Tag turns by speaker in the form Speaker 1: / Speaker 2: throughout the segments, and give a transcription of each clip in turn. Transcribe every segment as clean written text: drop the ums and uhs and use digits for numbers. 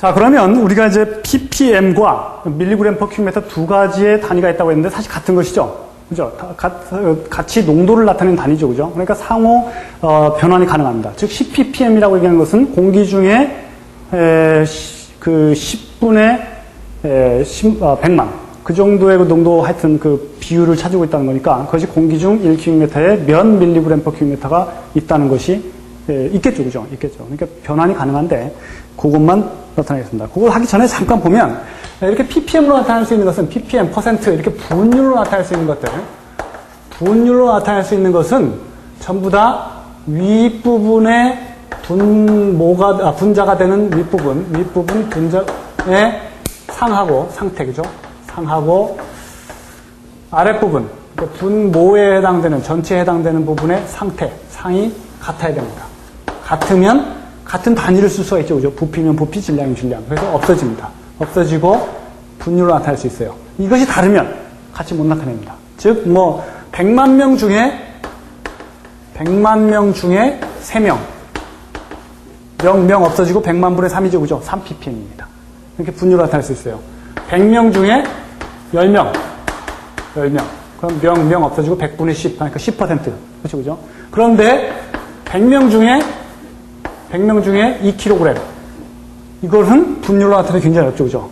Speaker 1: 자, 그러면 우리가 이제 ppm과 밀리그램 퍼 큐빅미터 두 가지의 단위가 있다고 했는데 사실 같은 것이죠. 그죠? 같이 농도를 나타내는 단위죠. 그죠? 그러니까 상호, 변환이 가능합니다. 즉, 10ppm이라고 얘기하는 것은 공기 중에, 그 10분의 100만. 그 정도의 그 농도 하여튼 그 비율을 차지고 있다는 거니까 그것이 공기 중 1큐빅미터에 몇 밀리그램 퍼 큐빅미터가 있다는 것이 있겠죠. 그죠? 있겠죠. 그러니까 변환이 가능한데 그것만 나타내겠습니다. 그걸 하기 전에 잠깐 보면 이렇게 ppm으로 나타낼 수 있는 것은 ppm, 퍼센트 이렇게 분율로 나타낼 수 있는 것들 분율로 나타낼 수 있는 것은 전부 다 윗부분의 분자가 되는 윗부분 분자의 상하고 상태, 그죠? 상하고 아랫부분, 그러니까 분모에 해당되는, 전체에 해당되는 부분의 상태, 상이 같아야 됩니다. 같으면 같은 단위를 쓸 수가 있죠. 그죠? 부피면 부피, 질량이면 질량. 그래서 없어집니다. 없어지고 분율로 나타낼 수 있어요. 이것이 다르면 같이 못 나타냅니다. 즉, 100만 명 중에 3명. 명 없어지고 100만 분의 3이죠. 그죠? 3ppm입니다. 이렇게 분율로 나타낼 수 있어요. 100명 중에 10명. 그럼 명 없어지고 100분의 10. 그러니까 10%. 그렇죠. 그죠? 그런데 100명 중에 2kg. 이것은 분율로 나타내기 굉장히 어렵죠. 그죠?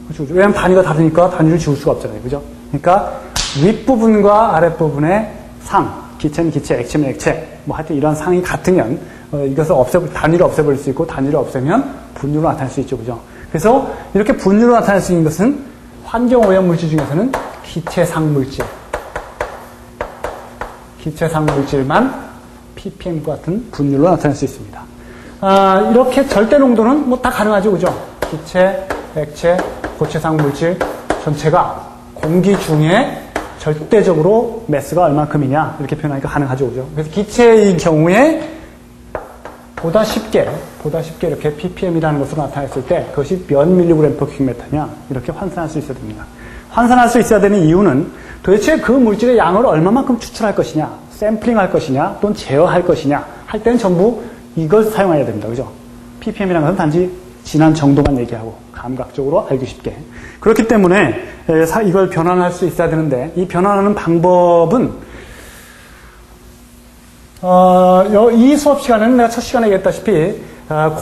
Speaker 1: 그렇죠. 왜냐하면 단위가 다르니까 단위를 지울 수가 없잖아요. 그죠? 그러니까 윗부분과 아랫부분의 상, 기체는 기체, 액체는 액체. 하여튼 이런 상이 같으면 이것을 단위를 없애버릴 수 있고 단위를 없애면 분율로 나타낼 수 있죠. 그죠? 그래서 이렇게 분율로 나타낼 수 있는 것은 환경오염 물질 중에서는 기체상 물질만 ppm과 같은 분율로 나타낼 수 있습니다. 이렇게 절대 농도는 다 가능하죠. 그죠? 기체, 액체, 고체상 물질 전체가 공기 중에 절대적으로 매스가 얼만큼이냐 이렇게 표현하니까 가능하죠. 그죠? 그래서 기체의 경우에 보다 쉽게 이렇게 ppm이라는 것으로 나타냈을 때 그것이 몇 밀리그램 퍼 큐빅미터냐 이렇게 환산할 수 있어야 됩니다. 환산할 수 있어야 되는 이유는 도대체 그 물질의 양을 얼마만큼 추출할 것이냐, 샘플링할 것이냐, 또는 제어할 것이냐 할 때는 전부 이걸 사용해야 됩니다. 그죠? ppm이라는 것은 단지 진한 정도만 얘기하고 감각적으로 알기 쉽게. 그렇기 때문에 이걸 변환할 수 있어야 되는데 이 변환하는 방법은 이 수업 시간에는 내가 첫 시간에 얘기했다시피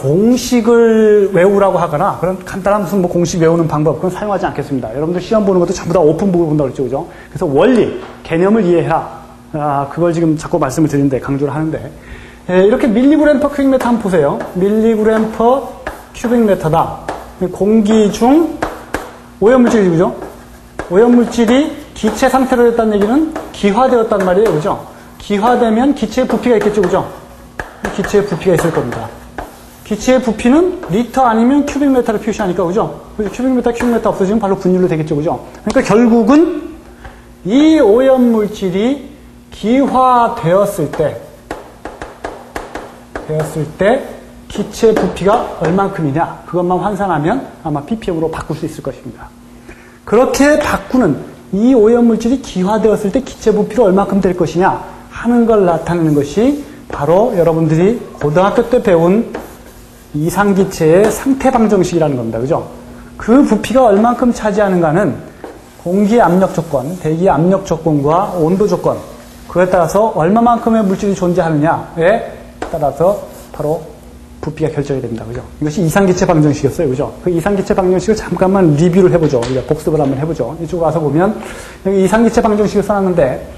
Speaker 1: 공식을 외우라고 하거나 그런 간단한 무슨 공식 외우는 방법 그건 사용하지 않겠습니다. 여러분들 시험 보는 것도 전부 다 오픈북을 본다고 그랬죠. 그죠? 그래서 원리, 개념을 이해해라. 그걸 지금 자꾸 말씀을 드리는데 강조를 하는데 이렇게 밀리그램 퍼 큐빅미터 한번 보세요. 밀리그램 퍼 큐빅미터다. 공기 중 오염물질이죠. 그죠? 오염물질이 기체 상태로 됐다는 얘기는 기화되었단 말이에요. 그죠? 기화되면 기체의 부피가 있겠죠. 그죠? 기체의 부피가 있을 겁니다. 기체의 부피는 리터 아니면 큐빅미터를 표시하니까. 그죠? 큐빅미터 없어지면 바로 분율로 되겠죠. 그죠? 그러니까 결국은 이 오염물질이 기화되었을 때 기체 부피가 얼만큼이냐 그것만 환산하면 아마 ppm으로 바꿀 수 있을 것입니다. 그렇게 바꾸는 이 오염물질이 기화되었을 때 기체 부피가 얼만큼 될 것이냐 하는 걸 나타내는 것이 바로 여러분들이 고등학교 때 배운 이상기체의 상태방정식이라는 겁니다. 그죠? 그 부피가 얼만큼 차지하는가는 공기 압력 조건, 대기 압력 조건과 온도 조건 그에 따라서 얼마만큼의 물질이 존재하느냐에 따라서 바로 부피가 결정이 됩니다. 그죠? 이것이 이상기체 방정식이었어요. 그죠? 그 이상기체 방정식을 잠깐만 리뷰를 해보죠. 우리가 복습을 한번 해보죠. 이쪽 와서 보면 여기 이상기체 방정식을 써놨는데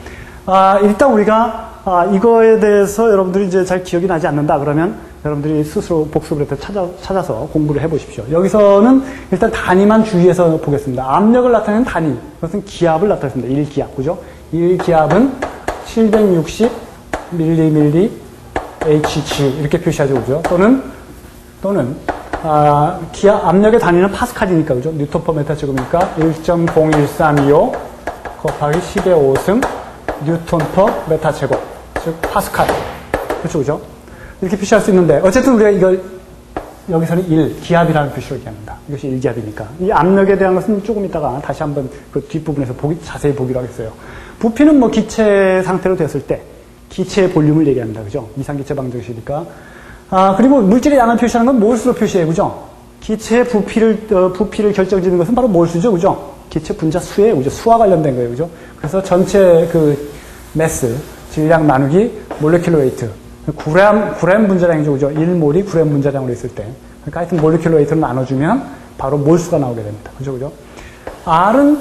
Speaker 1: 일단 우리가 이거에 대해서 여러분들이 이제 잘 기억이 나지 않는다 그러면 여러분들이 스스로 복습을 해서 찾아서 공부를 해보십시오. 여기서는 일단 단위만 주의해서 보겠습니다. 압력을 나타내는 단위. 그것은 기압을 나타냈습니다. 1기압. 그죠? 1기압은 760 밀리밀리 Hg 이렇게 표시하죠. 그죠? 또는 기압 압력의 단위는 파스칼이니까 그죠? 뉴턴 퍼 메타 제곱이니까 1.01325 곱하기 10의 5승 뉴턴 퍼 메타 제곱 즉 파스칼. 그렇죠. 그죠? 이렇게 표시할 수 있는데 어쨌든 우리가 이걸 여기서는 1기압이라는 표시로 얘기합니다. 이것이 1기압이니까. 이 압력에 대한 것은 조금 이따가 다시 한번 그 뒷부분에서 자세히 보기로 하겠어요. 부피는 기체 상태로 됐을 때 기체의 볼륨을 얘기합니다. 그죠? 이상기체 방정식이니까. 그리고 물질의 양을 표시하는 건 무엇으로 표시해요? 그죠? 기체의 부피를 결정짓는 것은 바로 몰수죠, 그죠? 기체 분자 수에, 그죠? 수와 관련된 거예요, 그죠? 그래서 전체 매스, 질량 나누기 몰레큘러 웨이트. 구램 분자량이죠, 그죠? 1몰이 9g 분자량으로 있을 때. 그러니까 하여튼 몰레큘러 웨이트를 나눠주면 바로 몰수가 나오게 됩니다. 그죠, 그죠? R은,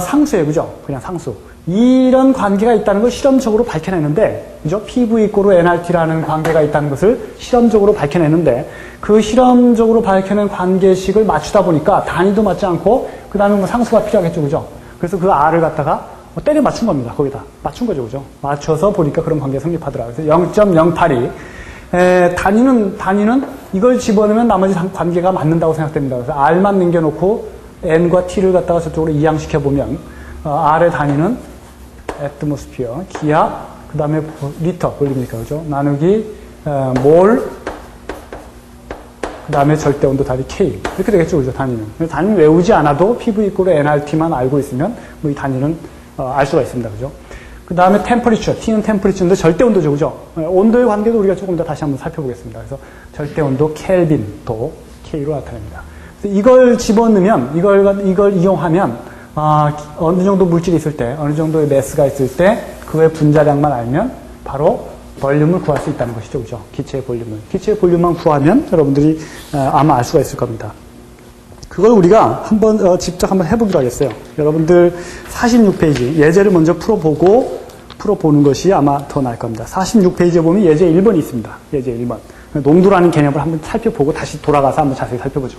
Speaker 1: 상수예요, 그죠? 그냥 상수. 이런 관계가 있다는 걸 실험적으로 밝혀내는데, 그죠? PV 이꼬르 nRT라는 관계가 있다는 것을 실험적으로 밝혀내는데, 그 실험적으로 밝혀낸 관계식을 맞추다 보니까 단위도 맞지 않고, 그 다음에 뭐 상수가 필요하겠죠, 그죠? 그래서 그 R을 갖다가 때려 맞춘 겁니다, 거기다. 맞춘 거죠, 그죠? 맞춰서 보니까 그런 관계가 성립하더라고요. 그래서 0.082. 단위는 이걸 집어넣으면 나머지 관계가 맞는다고 생각됩니다. 그래서 R만 남겨놓고 N과 T를 갖다가 저쪽으로 이항시켜보면, R의 단위는 atmosphere, 기압, 그 다음에 리터, 볼륨이니까, 그죠? 나누기, 몰, 그 다음에 절대온도 답이 K. 이렇게 되겠죠, 그죠? 단위는. 단위는 외우지 않아도 PV 이꼬르 nRT만 알고 있으면, 뭐 이 단위는, 알 수가 있습니다, 그죠? 그 다음에 temperature, T는 temperature인데 절대온도죠, 그죠? 온도의 관계도 우리가 조금 더 다시 한번 살펴보겠습니다. 그래서 절대온도 켈빈도 K로 나타납니다. 그래서 이걸 집어넣으면, 이걸 이용하면, 어느 정도 물질이 있을 때, 어느 정도의 매스가 있을 때, 그의 분자량만 알면 바로 볼륨을 구할 수 있다는 것이죠. 그죠? 기체의 볼륨을. 기체의 볼륨만 구하면 여러분들이 아마 알 수가 있을 겁니다. 그걸 우리가 직접 한번 해보기로 하겠어요. 여러분들 46페이지, 예제를 먼저 풀어보는 것이 아마 더 나을 겁니다. 46페이지에 보면 예제 1번이 있습니다. 예제 1번. 농도라는 개념을 한번 살펴보고 다시 돌아가서 한번 자세히 살펴보죠.